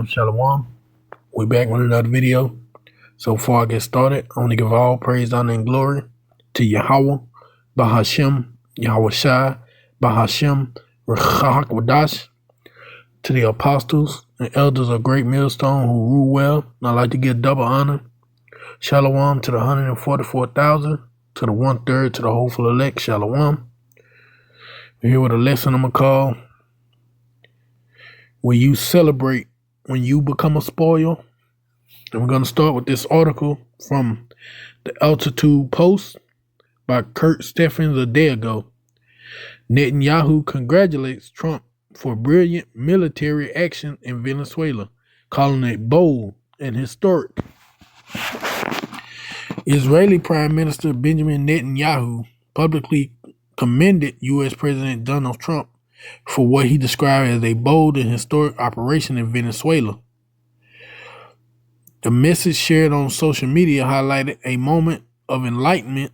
Shalom. We're back with another video. So before I get started, I want to give all praise, honor, and glory to Yahweh, Bahashem, Yahweh Shai, Bahashem, Rechak Wadash, to the apostles and elders of Great Millstone who rule well. And I'd like to give double honor. Shalom to the 144,000, to the 1/3, to the hopeful elect. Shalom. We're here with a lesson I'm going to call Will You Celebrate When You Become a Spoil? And we're going to start with this article from the Altitude Post by Kurt Stephens a day ago. Netanyahu congratulates Trump for brilliant military action in Venezuela, calling it bold and historic. Israeli Prime Minister Benjamin Netanyahu publicly commended U.S. President Donald Trump for what he described as a bold and historic operation in Venezuela. The message shared on social media highlighted a moment of alignment,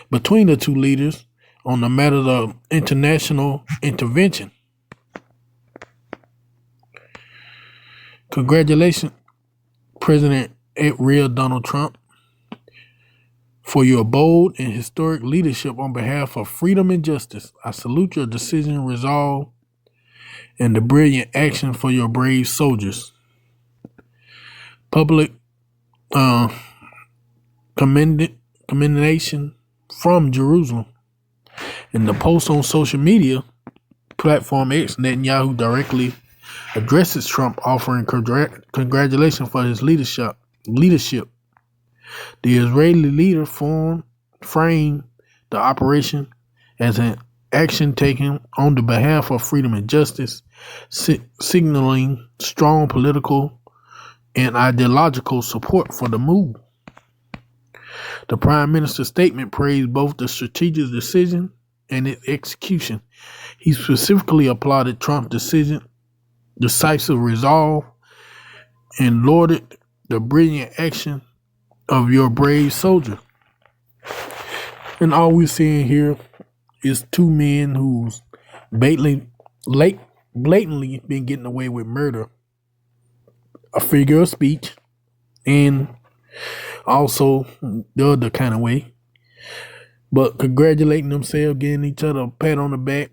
between the two leaders on the matter of international intervention. Congratulations, President real Donald Trump, for your bold and historic leadership on behalf of freedom and justice. I salute your decision, resolve, and the brilliant action for your brave soldiers. Public commendation from Jerusalem. In the post on social media platform X, Netanyahu directly addresses Trump, offering congratulations for his leadership. The Israeli leader framed the operation as an action taken on the behalf of freedom and justice, signaling strong political and ideological support for the move. The Prime Minister's statement praised both the strategic decision and its execution. He specifically applauded Trump's decisive resolve, and lauded the brilliant action of your brave soldier. And all we're seeing here is two men who's blatantly been getting away with murder, a figure of speech, and also the other kind of way. But congratulating themselves, getting each other a pat on the back,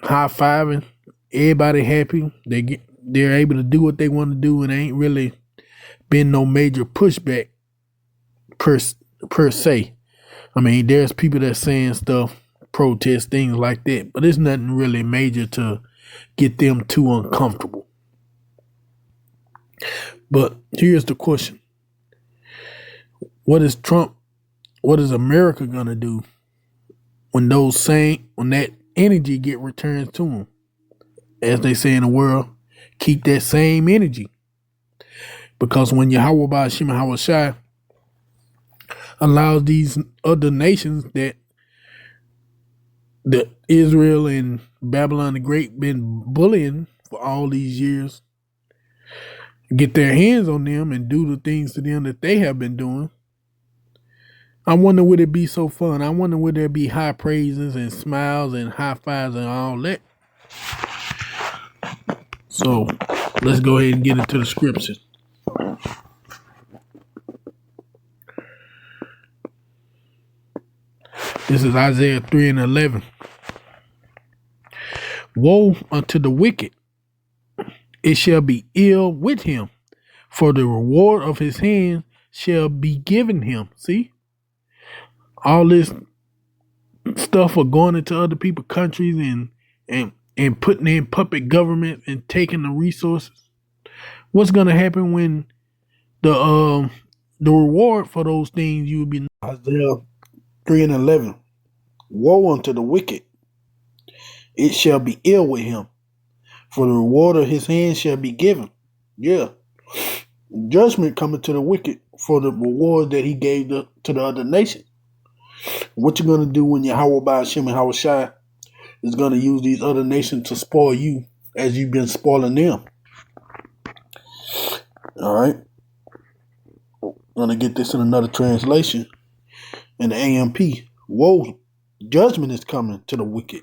high-fiving, everybody happy. They're able to do what they want to do, and there ain't really been no major pushback per se. I mean, there's people that's saying stuff, protest, things like that, but it's nothing really major to get them too uncomfortable. But here's the question. What is America gonna do when that energy get returned to them? As they say in the world, keep that same energy. Because when Yahweh Ba'ashem Yahweh Shai allows these other nations that Israel and Babylon the Great been bullying for all these years, get their hands on them and do the things to them that they have been doing, I wonder would it be so fun? I wonder would there be high praises and smiles and high fives and all that? So let's go ahead and get into the scripture. This is Isaiah 3:11. Woe unto the wicked, it shall be ill with him, for the reward of his hand shall be given him. See? All this stuff of going into other people's countries and putting in puppet government and taking the resources. What's gonna happen when the reward for those things you will be? Isaiah 3:11. Woe unto the wicked, it shall be ill with him, for the reward of his hand shall be given. Yeah. Judgment coming to the wicked for the reward that he gave to the other nation. What you gonna do when Yahweh Ba'ashem and Yahweh Shai is gonna use these other nations to spoil you as you've been spoiling them? All right. I'm gonna get this in another translation in the AMP. Woe, judgment is coming to the wicked.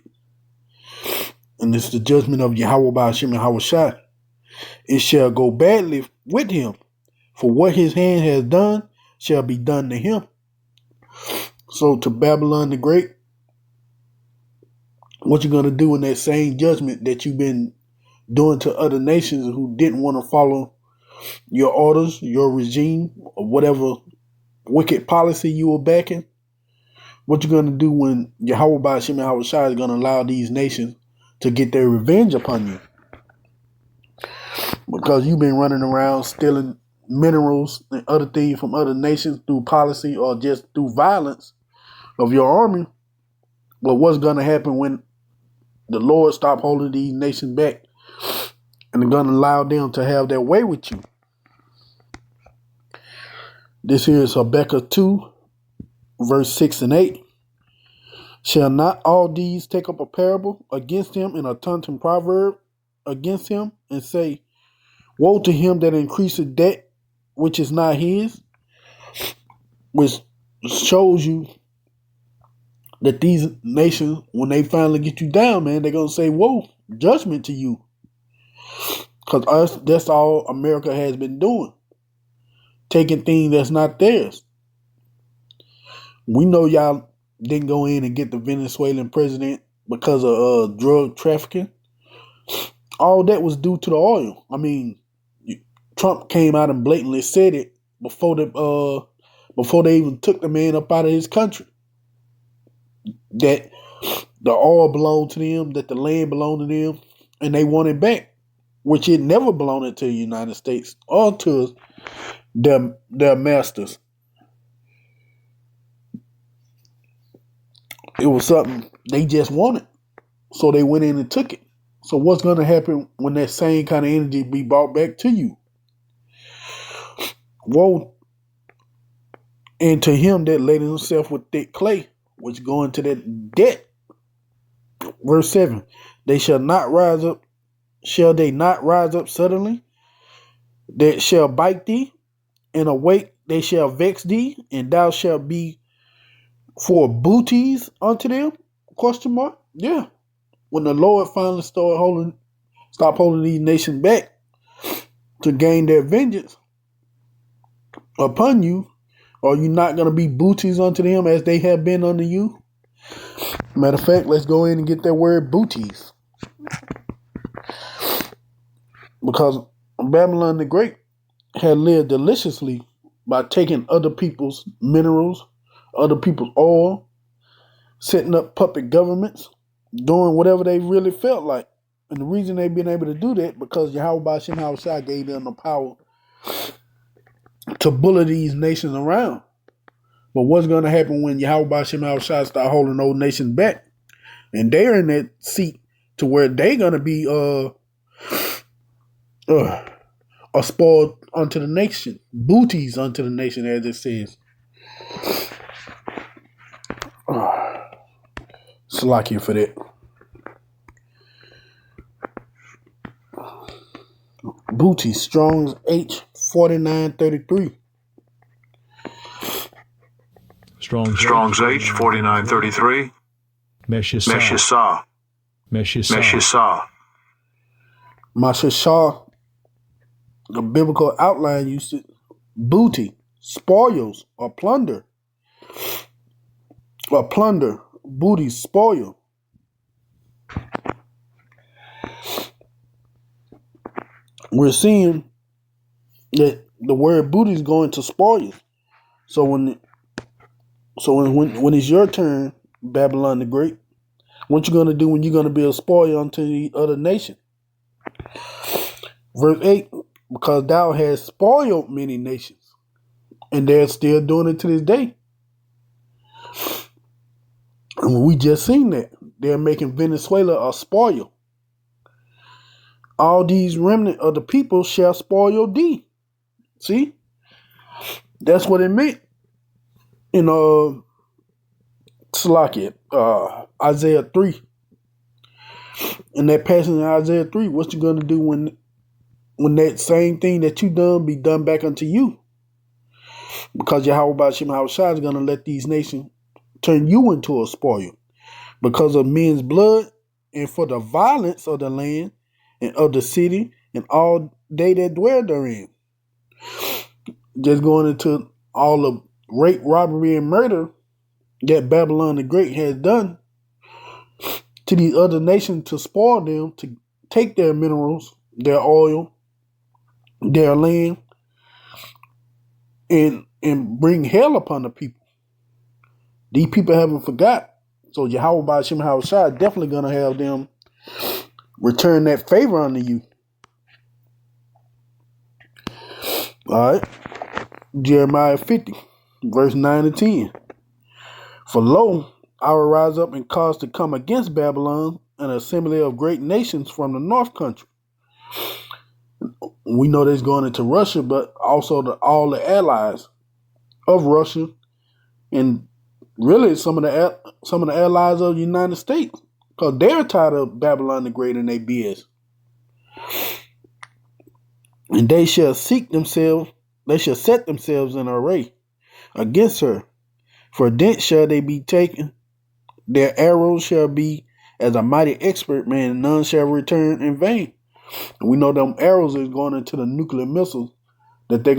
and it's the judgment of Yahweh Ba'ashim and Hawashai, it shall go badly with him, for what his hand has done shall be done to him. So to Babylon the Great, what you gonna do in that same judgment that you've been doing to other nations who didn't want to follow your orders, your regime, or whatever wicked policy you were backing? What you gonna do when Yahweh Ba'ashim and Hawashai is gonna allow these nations to get their revenge upon you? Because you've been running around stealing minerals and other things from other nations through policy or just through violence of your army. But what's gonna happen when the Lord stop holding these nations back and they're gonna allow them to have their way with you? This here is Habakkuk 2, verse 6 and 8. Shall not all these take up a parable against him and a taunting proverb against him and say, woe to him that increaseth debt which is not his? Which shows you that these nations, when they finally get you down, man, they're going to say, whoa, judgment to you. Because that's all America has been doing. Taking things that's not theirs. We know y'all didn't go in and get the Venezuelan president because of drug trafficking. All that was due to the oil. I mean, Trump came out and blatantly said it before they even took the man up out of his country. That the oil belonged to them, that the land belonged to them, and they want it back, which it never belonged to the United States or to their masters. It was something they just wanted, so they went in and took it. So what's going to happen when that same kind of energy be brought back to you? Woe and to him that laden himself with thick clay, which go into that debt. Verse 7, shall they not rise up suddenly, that shall bite thee, and awake they shall vex thee, and thou shalt be for booties unto them? Question mark. Yeah. When the Lord finally stop holding these nations back to gain their vengeance upon you, are you not going to be booties unto them as they have been unto you? Matter of fact, let's go in and get that word booties. Because Babylon the Great had lived deliciously by taking other people's minerals, other people's oil, setting up puppet governments, doing whatever they really felt like. And the reason they've been able to do that, because Yahweh Ba'ashim Hawashai gave them the power to bully these nations around. But what's going to happen when Yahweh Ba'ashim Hawashai start holding those nations back? And they're in that seat to where they're going to be spoiled unto the nation, booties unto the nation, as it says. Salakia for that. Booty, Strong's H 4933. Strong's H 4933. Meshishah. Mashashah, the biblical outline used it. Booty, spoils, or plunder. Booty, spoil. We're seeing that the word booty is going to spoil. So when it's your turn, Babylon the Great, what you gonna do when you're gonna be a spoil unto the other nation? Verse 8, because thou hast spoiled many nations, and they're still doing it to this day. And we just seen that. They're making Venezuela a spoil. All these remnant of the people shall spoil thee. See? That's what it meant. In Salakia, Isaiah 3. In that passage in Isaiah 3, what you gonna do when that same thing that you done be done back unto you? Because Yahweh Ba'ashim Hawashai is gonna let these nations turn you into a spoil. Because of men's blood, and for the violence of the land and of the city and all they that dwell therein. Just going into all the rape, robbery, and murder that Babylon the Great has done to these other nations to spoil them, to take their minerals, their oil, their land, and bring hell upon the people. These people haven't forgot. So Yahweh Ba'ashem Hawashai definitely going to have them return that favor unto you. All right. Jeremiah 50, verse 9 and 10. For lo, I will rise up and cause to come against Babylon an assembly of great nations from the north country. We know that's going into Russia, but also all the allies of Russia, and really some of the allies of the United States, because they're tired of Babylon the Great and their BS. And they shall set themselves in array against her. For thence shall they be taken. Their arrows shall be as a mighty expert man, and none shall return in vain. And we know them arrows is going into the nuclear missiles that they're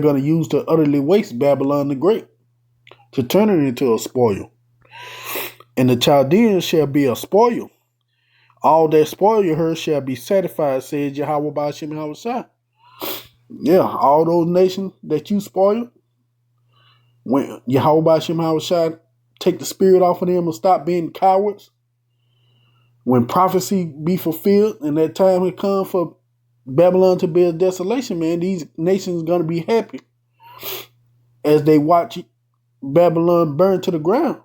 gonna use to utterly waste Babylon the Great, to turn it into a spoil. And the Chaldeans shall be a spoil. All that spoil her shall be satisfied, says Yahweh Ba'ashem Hawashai. Yeah, all those nations that you spoiled, when Yahweh Ba'ashem Hawashai take the spirit off of them and stop being cowards, when prophecy be fulfilled and that time will come for Babylon to be a desolation, man, these nations going to be happy as they watch Babylon burn to the ground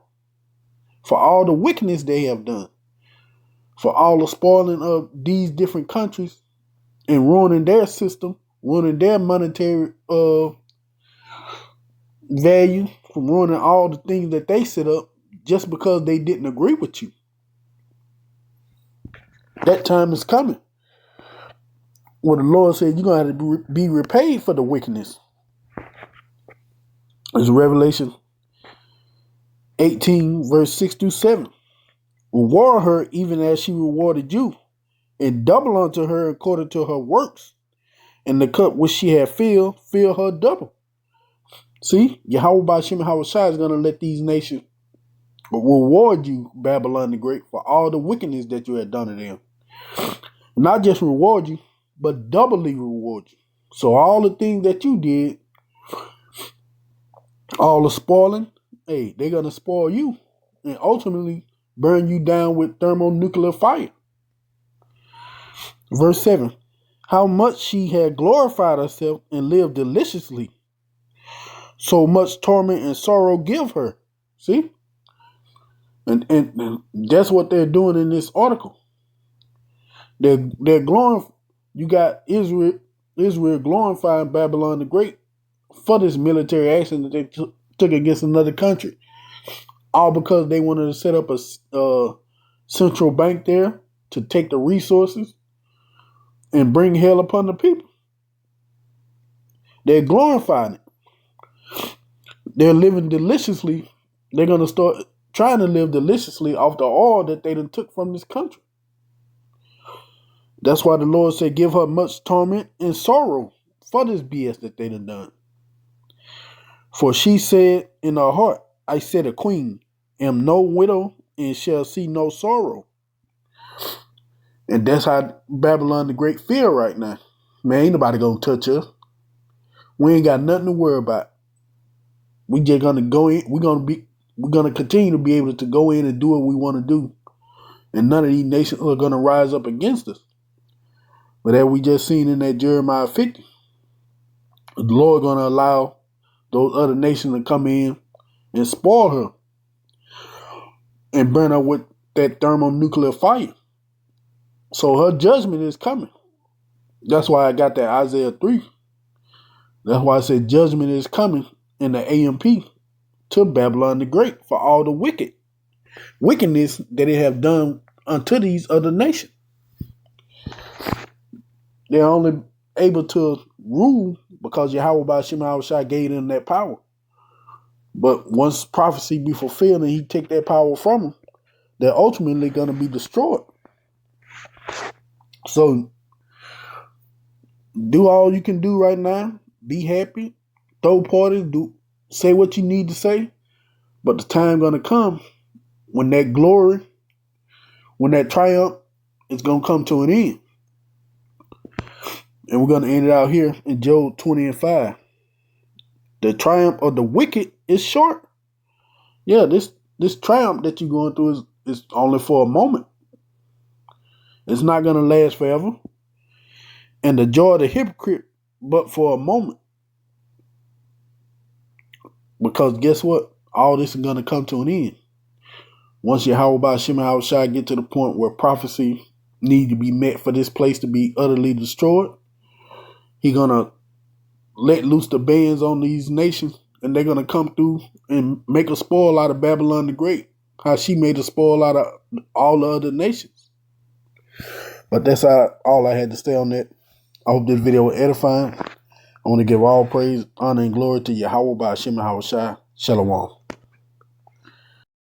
for all the wickedness they have done, for all the spoiling of these different countries and ruining their system, ruining their monetary value, from ruining all the things that they set up just because they didn't agree with you. That time is coming where the Lord said you're going to have to be repaid for the wickedness. It's Revelation 18, verse 6 through 7. Reward her even as she rewarded you, and double unto her according to her works. And the cup which she had filled, fill her double. See, Yahweh Ba'ashem Hawashai is going to let these nations reward you, Babylon the Great, for all the wickedness that you had done to them. Not just reward you, but doubly reward you. So all the things that you did, all the spoiling, hey, they're going to spoil you and ultimately burn you down with thermonuclear fire. Verse 7. How much she had glorified herself and lived deliciously, so much torment and sorrow give her. See? And that's what they're doing in this article. They're glorifying. You got Israel glorifying Babylon the Great for this military action that they took against another country, all because they wanted to set up a central bank there to take the resources and bring hell upon the people. They're glorifying it. They're living deliciously. They're going to start trying to live deliciously off the oil that they done took from this country. That's why the Lord said, give her much torment and sorrow for this BS that they done. For she said in her heart, I said a queen, am no widow and shall see no sorrow. And that's how Babylon the Great feel right now. Man, ain't nobody gonna touch us. We ain't got nothing to worry about. We just gonna go in. We're gonna continue to be able to go in and do what we want to do, and none of these nations are gonna rise up against us. But as we just seen in that Jeremiah 50, the Lord gonna allow those other nations to come in and spoil her and burn her with that thermonuclear fire. So her judgment is coming. That's why I got that Isaiah 3. That's why I said judgment is coming in the AMP to Babylon the Great for all the wickedness that they have done unto these other nations. They're only able to rule because Yahweh Ba'ashem Hawashai gave them that power. But once prophecy be fulfilled and he take that power from them, they're ultimately going to be destroyed. So do all you can do right now. Be happy. Throw parties. Say what you need to say. But the time going to come when that glory, when that triumph is going to come to an end. And we're going to end it out here in Job 20:5. The triumph of the wicked is short. Yeah, this triumph that you're going through is only for a moment. It's not going to last forever. And the joy of the hypocrite, but for a moment. Because guess what? All this is going to come to an end. Once Yahweh Ba'ashem Yahushua get to the point where prophecy need to be met for this place to be utterly destroyed, He going to let loose the bands on these nations, and they're going to come through and make a spoil out of Babylon the Great. How she made a spoil out of all the other nations. But that's all I had to say on that. I hope this video was edifying. I want to give all praise, honor, and glory to Yahweh Ba'ashem Yahushua. Shalom.